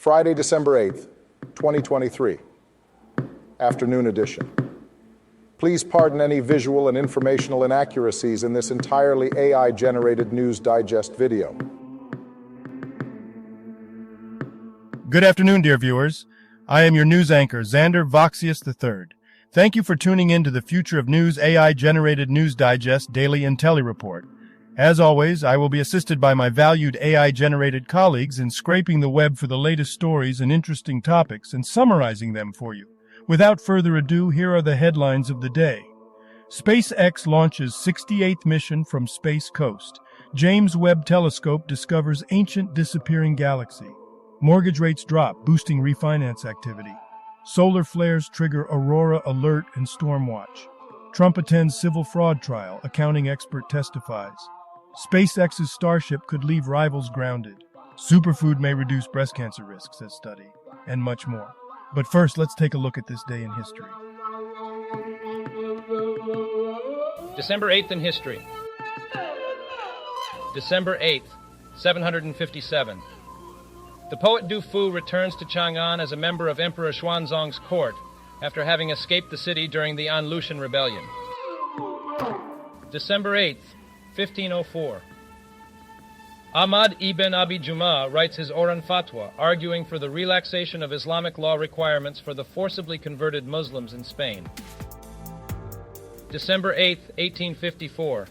Friday, December 8th, 2023, afternoon edition. Please pardon any visual and informational inaccuracies in this entirely AI-generated News Digest video. Good afternoon, dear viewers. I am your news anchor, Xander Voxius III. Thank you for tuning in to the Future of News AI-generated News Digest Daily Intellireport. As always, I will be assisted by my valued AI-generated colleagues in scraping the web for the latest stories and interesting topics and summarizing them for you. Without further ado, here are the headlines of the day. SpaceX launches 68th mission from Space Coast. James Webb Telescope discovers ancient disappearing galaxy. Mortgage rates drop, boosting refinance activity. Solar flares trigger Aurora Alert and Storm Watch. Trump attends civil fraud trial, accounting expert testifies. SpaceX's Starship could leave rivals grounded. Superfood may reduce breast cancer risks, says study. And much more. But first, let's take a look at this day in history. December 8th in history. December 8th, 757. The poet Du Fu returns to Chang'an as a member of Emperor Xuanzong's court after having escaped the city during the An Lushan Rebellion. December 8th, 1504. Ahmad ibn Abi Jumah writes his Oran Fatwa, arguing for the relaxation of Islamic law requirements for the forcibly converted Muslims in Spain. December 8th, 1854.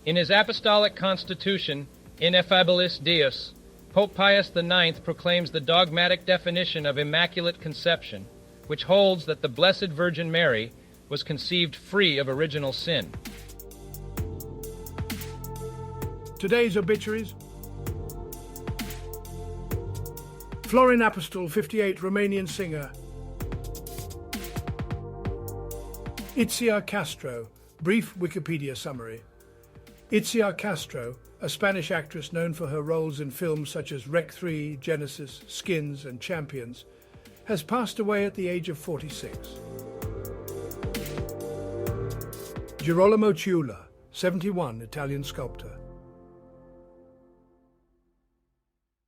In his apostolic constitution, Ineffabilis Deus, Pope Pius IX proclaims the dogmatic definition of Immaculate Conception, which holds that the Blessed Virgin Mary was conceived free of original sin. Today's obituaries. Florin Apostol, 58, Romanian singer. Itziar Castro, brief Wikipedia summary. Itziar Castro, a Spanish actress known for her roles in films such as Rec 3, Genesis, Skins, and Champions, has passed away at the age of 46. Girolamo Ciulla, 71, Italian sculptor.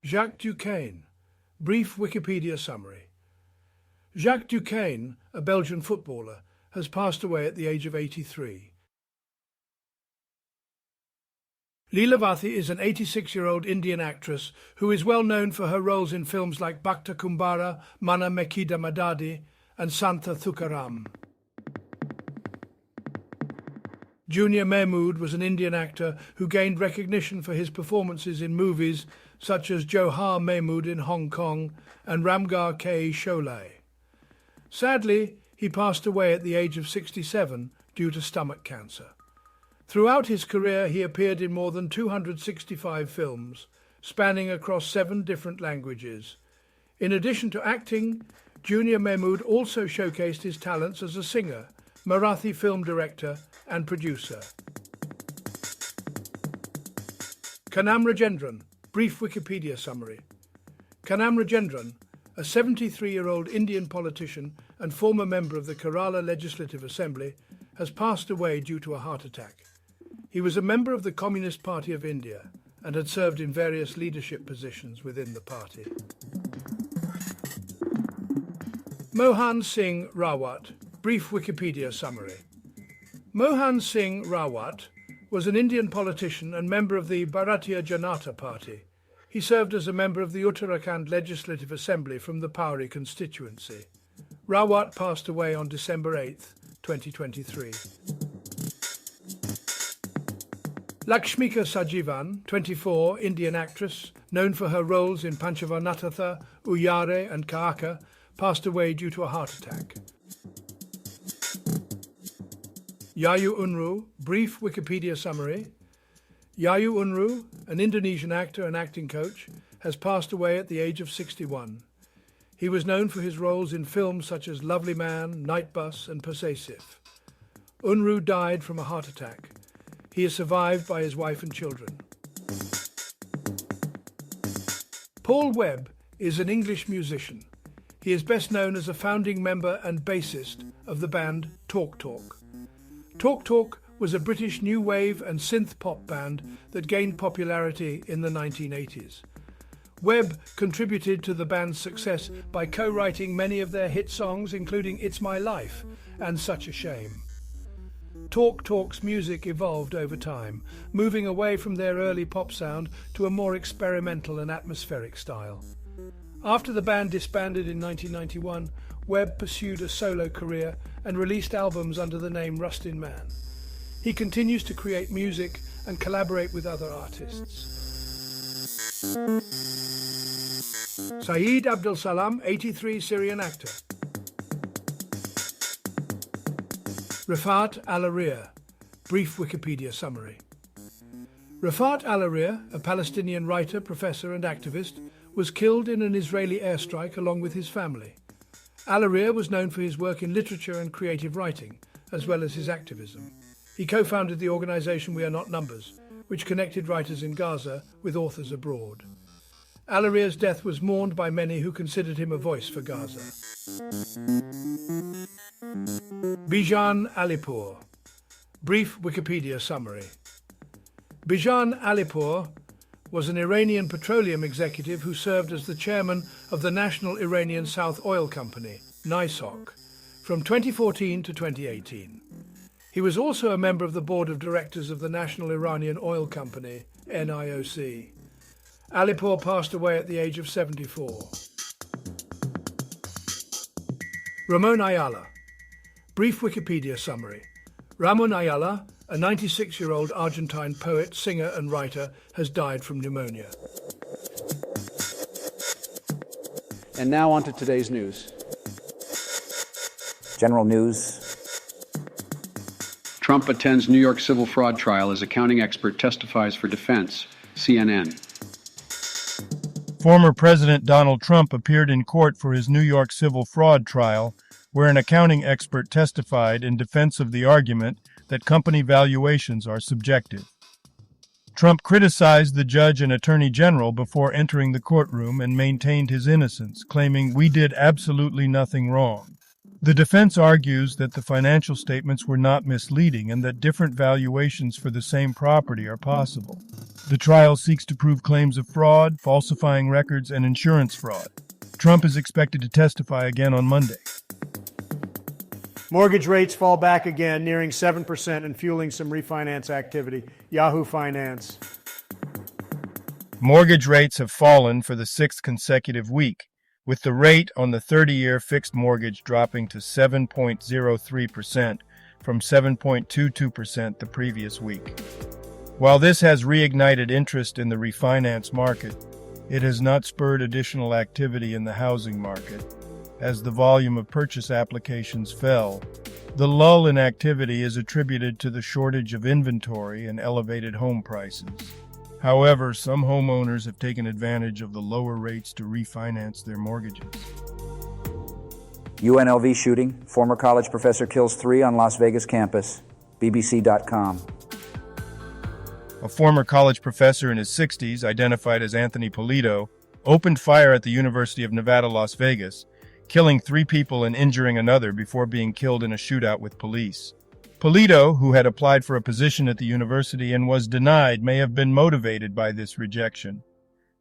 Jacques Duquesne, brief Wikipedia summary. Jacques Duquesne, a Belgian footballer, has passed away at the age of 83. Leela Vathi is an 86-year-old Indian actress who is well known for her roles in films like Bhakta Kumbhara, Mana Mekida Madadi, and Santa Thukaram. Junior Mahmood was an Indian actor who gained recognition for his performances in movies such as Johar Mahmood in Hong Kong and Ramgar Ke Sholay. Sadly, he passed away at the age of 67 due to stomach cancer. Throughout his career, he appeared in more than 265 films, spanning across 7 different languages. In addition to acting, Junior Mahmood also showcased his talents as a singer, Marathi film director, and producer. Kanam Rajendran, brief Wikipedia summary. Kanam Rajendran, a 73-year-old Indian politician and former member of the Kerala Legislative Assembly, has passed away due to a heart attack. He was a member of the Communist Party of India and had served in various leadership positions within the party. Mohan Singh Rawat, brief Wikipedia summary. Mohan Singh Rawat was an Indian politician and member of the Bharatiya Janata Party. He served as a member of the Uttarakhand Legislative Assembly from the Pauri constituency. Rawat passed away on December 8, 2023. Lakshmika Sajivan, 24, Indian actress, known for her roles in Panchavarnathatha, Uyare and Kaaka, passed away due to a heart attack. Yayu Unru, brief Wikipedia summary. Yayu Unru, an Indonesian actor and acting coach, has passed away at the age of 61. He was known for his roles in films such as Lovely Man, Night Bus and Possessive. Unru died from a heart attack. He is survived by his wife and children. Paul Webb is an English musician. He is best known as a founding member and bassist of the band Talk Talk. Talk Talk was a British new wave and synth pop band that gained popularity in the 1980s. Webb contributed to the band's success by co-writing many of their hit songs, including It's My Life and Such a Shame. Talk Talk's music evolved over time, moving away from their early pop sound to a more experimental and atmospheric style. After the band disbanded in 1991, Webb pursued a solo career and released albums under the name Rustin Man. He continues to create music and collaborate with other artists. Saeed Abdul Salam, 83, Syrian actor. Rafat Al-Aria, brief Wikipedia summary. Rafat Al-Aria, a Palestinian writer, professor and activist, was killed in an Israeli airstrike along with his family. Al-Aria was known for his work in literature and creative writing, as well as his activism. He co-founded the organization We Are Not Numbers, which connected writers in Gaza with authors abroad. Al-Aria's death was mourned by many who considered him a voice for Gaza. Bijan Alipur, brief Wikipedia summary. Bijan Alipur was an Iranian petroleum executive who served as the chairman of the National Iranian South Oil Company, NISOC, from 2014 to 2018. He was also a member of the board of directors of the National Iranian Oil Company, NIOC. Alipur passed away at the age of 74. Ramon Ayala, brief Wikipedia summary. Ramon Ayala, a 96-year-old Argentine poet, singer and writer, has died from pneumonia. And now on to today's news. General news. Trump attends New York civil fraud trial as accounting expert testifies for defense. CNN. Former President Donald Trump appeared in court for his New York civil fraud trial, where an accounting expert testified in defense of the argument that company valuations are subjective. Trump criticized the judge and attorney general before entering the courtroom and maintained his innocence, claiming, "We did absolutely nothing wrong." The defense argues that the financial statements were not misleading and that different valuations for the same property are possible. The trial seeks to prove claims of fraud, falsifying records, and insurance fraud. Trump is expected to testify again on Monday. Mortgage rates fall back again, nearing 7% and fueling some refinance activity. Yahoo Finance. Mortgage rates have fallen for the sixth consecutive week, with the rate on the 30-year fixed mortgage dropping to 7.03% from 7.22% the previous week. While this has reignited interest in the refinance market, it has not spurred additional activity in the housing market, as the volume of purchase applications fell. The lull in activity is attributed to the shortage of inventory and elevated home prices. However, some homeowners have taken advantage of the lower rates to refinance their mortgages. UNLV shooting. Former college professor kills 3 on Las Vegas campus. BBC.com. A former college professor in his 60s, identified as Anthony Polito, opened fire at the University of Nevada, Las Vegas, killing 3 people and injuring another before being killed in a shootout with police. Polito, who had applied for a position at the university and was denied, may have been motivated by this rejection.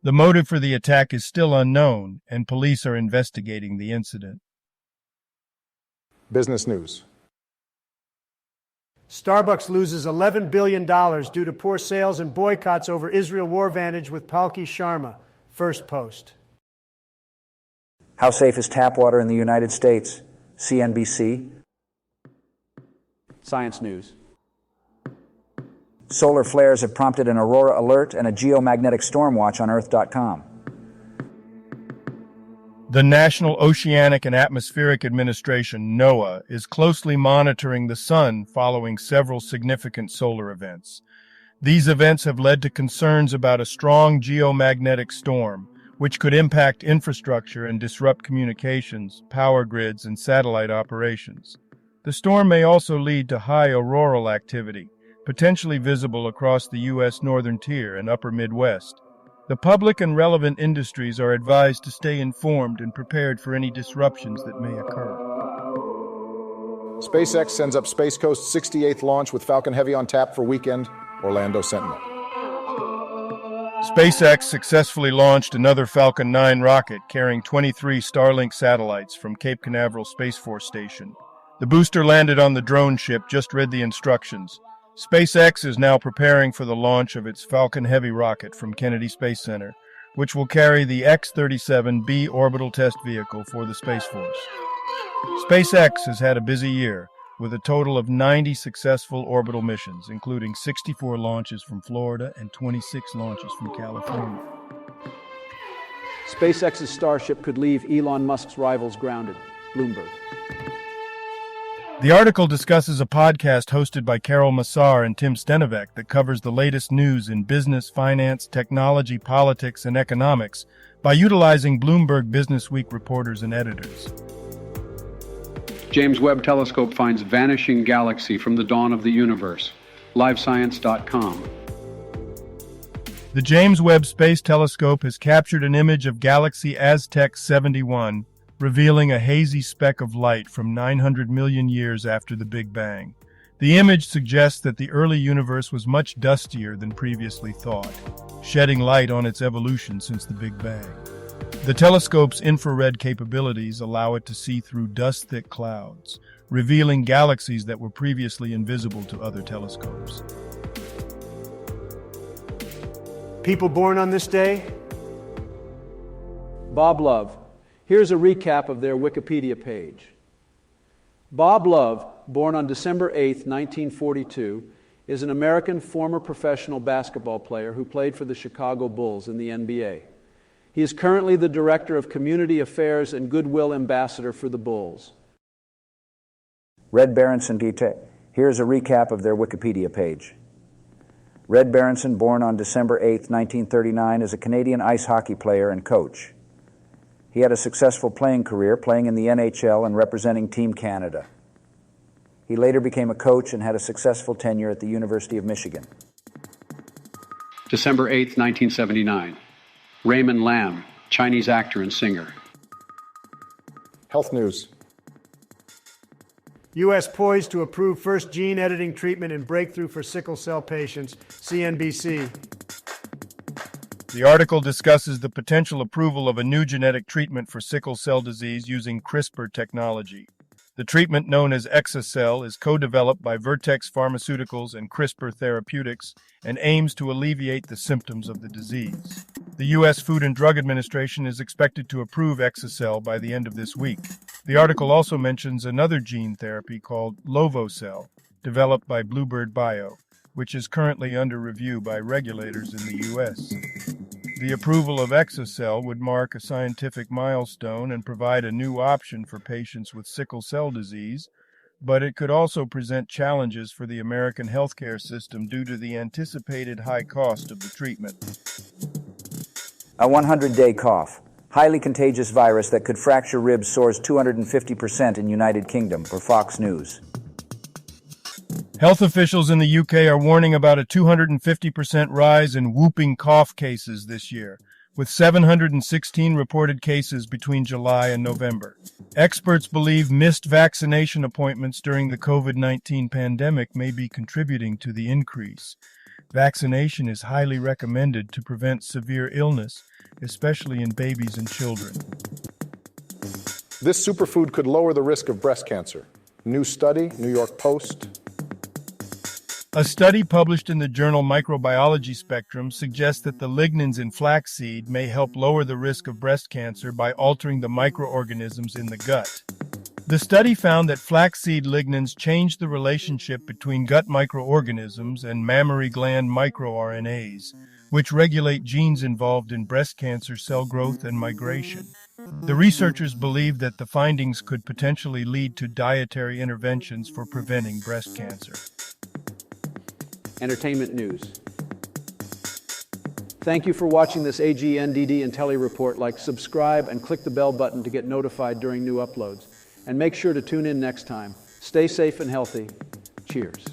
The motive for the attack is still unknown, and police are investigating the incident. Business news. Starbucks loses $11 billion due to poor sales and boycotts over Israel War Vantage with Palki Sharma. First Post. How safe is tap water in the United States? CNBC. Science News. Solar flares have prompted an aurora alert and a geomagnetic storm watch on Earth.com. The National Oceanic and Atmospheric Administration, NOAA, is closely monitoring the sun following several significant solar events. These events have led to concerns about a strong geomagnetic storm, which could impact infrastructure and disrupt communications, power grids, and satellite operations. The storm may also lead to high auroral activity, potentially visible across the U.S. Northern Tier and Upper Midwest. The public and relevant industries are advised to stay informed and prepared for any disruptions that may occur. SpaceX sends up Space Coast's 68th launch with Falcon Heavy on tap for weekend. Orlando Sentinel. SpaceX successfully launched another Falcon 9 rocket carrying 23 Starlink satellites from Cape Canaveral Space Force Station. The booster landed on the drone ship, just read the instructions. SpaceX is now preparing for the launch of its Falcon Heavy rocket from Kennedy Space Center, which will carry the X-37B orbital test vehicle for the Space Force. SpaceX has had a busy year, with a total of 90 successful orbital missions, including 64 launches from Florida and 26 launches from California. SpaceX's Starship could leave Elon Musk's rivals grounded. Bloomberg. The article discusses a podcast hosted by Carol Massar and Tim Stenovec that covers the latest news in business, finance, technology, politics, and economics by utilizing Bloomberg Businessweek reporters and editors. James Webb Telescope finds vanishing galaxy from the dawn of the universe. LiveScience.com. The James Webb Space Telescope has captured an image of galaxy Aztec 71, revealing a hazy speck of light from 900 million years after the Big Bang. The image suggests that the early universe was much dustier than previously thought, shedding light on its evolution since the Big Bang. The telescope's infrared capabilities allow it to see through dust-thick clouds, revealing galaxies that were previously invisible to other telescopes. People born on this day? Bob Love. Here's a recap of their Wikipedia page. Bob Love, born on December 8, 1942, is an American former professional basketball player who played for the Chicago Bulls in the NBA. He is currently the Director of Community Affairs and Goodwill Ambassador for the Bulls. Red Berenson detail. Here's a recap of their Wikipedia page. Red Berenson, born on December 8, 1939, is a Canadian ice hockey player and coach. He had a successful playing career, playing in the NHL and representing Team Canada. He later became a coach and had a successful tenure at the University of Michigan. December 8, 1979. Raymond Lam, Chinese actor and singer. Health news. U.S. poised to approve first gene editing treatment in breakthrough for sickle cell patients. CNBC. The article discusses the potential approval of a new genetic treatment for sickle cell disease using CRISPR technology. The treatment, known as Exa-cel, is co-developed by Vertex Pharmaceuticals and CRISPR Therapeutics and aims to alleviate the symptoms of the disease. The U.S. Food and Drug Administration is expected to approve Exa-cel by the end of this week. The article also mentions another gene therapy called Lovo-cel, developed by Bluebird Bio, which is currently under review by regulators in the U.S. The approval of Exa-cel would mark a scientific milestone and provide a new option for patients with sickle cell disease, but it could also present challenges for the American healthcare system due to the anticipated high cost of the treatment. A 100-day cough. Highly contagious virus that could fracture ribs soars 250% in United Kingdom, per Fox News. Health officials in the UK are warning about a 250% rise in whooping cough cases this year, with 716 reported cases between July and November. Experts believe missed vaccination appointments during the COVID-19 pandemic may be contributing to the increase. Vaccination is highly recommended to prevent severe illness, especially in babies and children. This superfood could lower the risk of breast cancer. New study, New York Post. A study published in the journal Microbiology Spectrum suggests that the lignins in flaxseed may help lower the risk of breast cancer by altering the microorganisms in the gut. The study found that flaxseed lignins change the relationship between gut microorganisms and mammary gland microRNAs, which regulate genes involved in breast cancer cell growth and migration. The researchers believe that the findings could potentially lead to dietary interventions for preventing breast cancer. Entertainment news. Thank you for watching this AGNDD Intellireport. Like, subscribe, and click the bell button to get notified during new uploads. And make sure to tune in next time. Stay safe and healthy. Cheers.